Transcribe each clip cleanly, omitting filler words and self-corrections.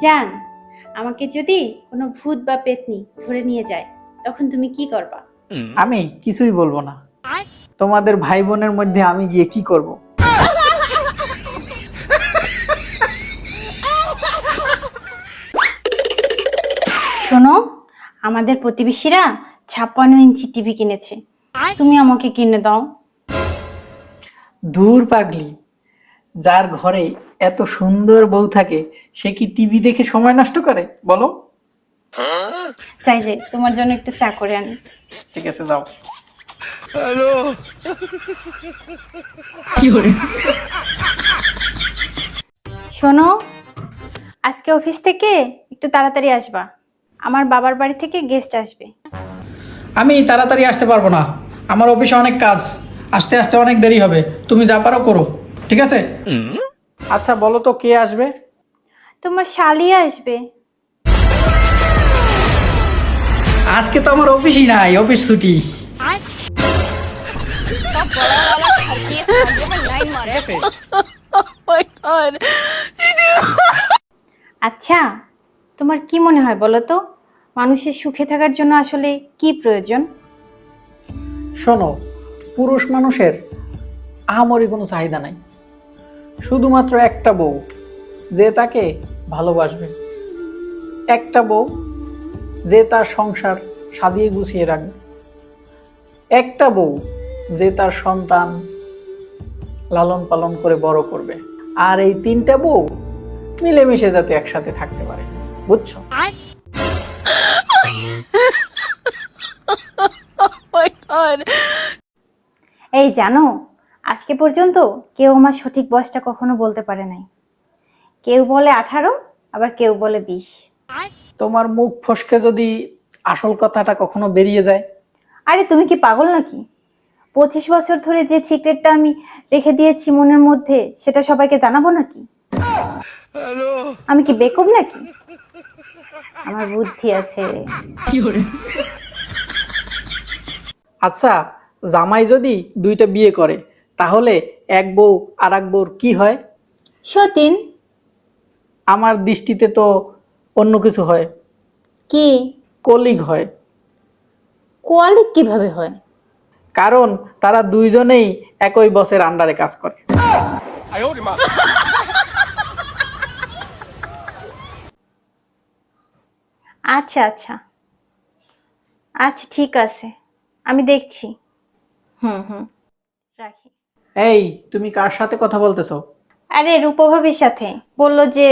জান, আমাকে যদি কোনো ভূত বা পেতনি ধরে নিয়ে যায় তখন তুমি কি করবা? আমি কিছুই বলবো না। তোমাদের ভাই বোনের মধ্যে আমি গিয়ে কি করব? শোনো, আমাদের প্রতিবেশীরা 56 ইঞ্চি টিভি কিনেছে, তুমি আমাকে কিনে দাও। দূর পাগলি, যার ঘরে এত সুন্দর বউ থাকে সে কি টিভি দেখে সময় নষ্ট করে বলো? চাইলে তোমার জন্য একটু চা করে আনি। ঠিক আছে, যাও। শোনো, আজকে অফিস থেকে একটু তাড়াতাড়ি আসবা, আমার বাবার বাড়ি থেকে গেস্ট আসবে। আমি তাড়াতাড়ি আসতে পারবো না, আমার অফিসে অনেক কাজ, আসতে আসতে অনেক দেরি হবে। তুমি যা পারো করো, ঠিক আছে? আচ্ছা বলো তো কে আসবে? তোমার শালি আসবে। আজকে তো আমার অফিসই নাই, অফিস ছুটি। আচ্ছা, তোমার কি মনে হয় বলো তো, মানুষের সুখে থাকার জন্য আসলে কি প্রয়োজন? শোনো, পুরুষ মানুষের আহামরি কোনো চাহিদা নাই, শুধুমাত্র একটা বউ যে তাকে ভালোবাসবে, একটা বউ যে তার সংসার সাজিয়ে গুছিয়ে রাখবে, একটা বউ যে তার সন্তান লালন পালন করে বড় করবে, আর এই তিনটা বউ মিলেমিশে যাতে একসাথে থাকতে পারে, বুঝছো? এই জানো, আজকে পর্যন্ত কেউ আমার সঠিক বয়সটা কখনো বলতে পারে নাই। কেউ বলে 18, আবার কেউ বলে 20। তোমার মুখ ফসকে যদি আসল কথাটা কখনো বেরিয়ে যায়? আরে তুমি কি পাগল নাকি? 25 বছর ধরে যে সিক্রেটটা আমি রেখে দিয়েছি মনের মধ্যে, সেটা সবাইকে জানাবো নাকি? আমি কি বেকুব নাকি? আমার বুদ্ধি আছে। আচ্ছা, জামাই যদি দুইটা বিয়ে করে তাহলে এক বউ আর এক বউর কি হয়? সতীন। আমার দৃষ্টিতে তো অন্য কিছু হয়, কি? কলিগ হয়। কোয়ালিক কিভাবে হয়? কারণ তারা দুইজনেই একই বসের আন্ডারে কাজ করে। আচ্ছা আচ্ছা আচ্ছা, ঠিক আছে, আমি দেখছি। হুম হুম, রাখি। এই, তুমি কার সাথে কথা বলতেছো? আরে রূপভাবির সাথে। বললো যে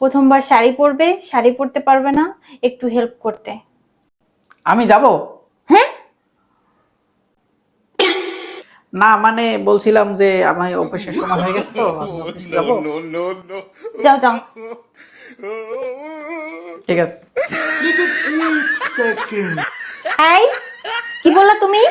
প্রথমবার শাড়ি পরবে, শাড়ি পরতে পারবে না, একটু হেল্প করতে। আমি যাব? হ্যাঁ, না মানে বলছিলাম যে আমি অফিসের সময় হয়ে গেছে তো আমি অফিসে যাব। যাও যাও। ঠিক আছে। এই, কি বললা তুমি?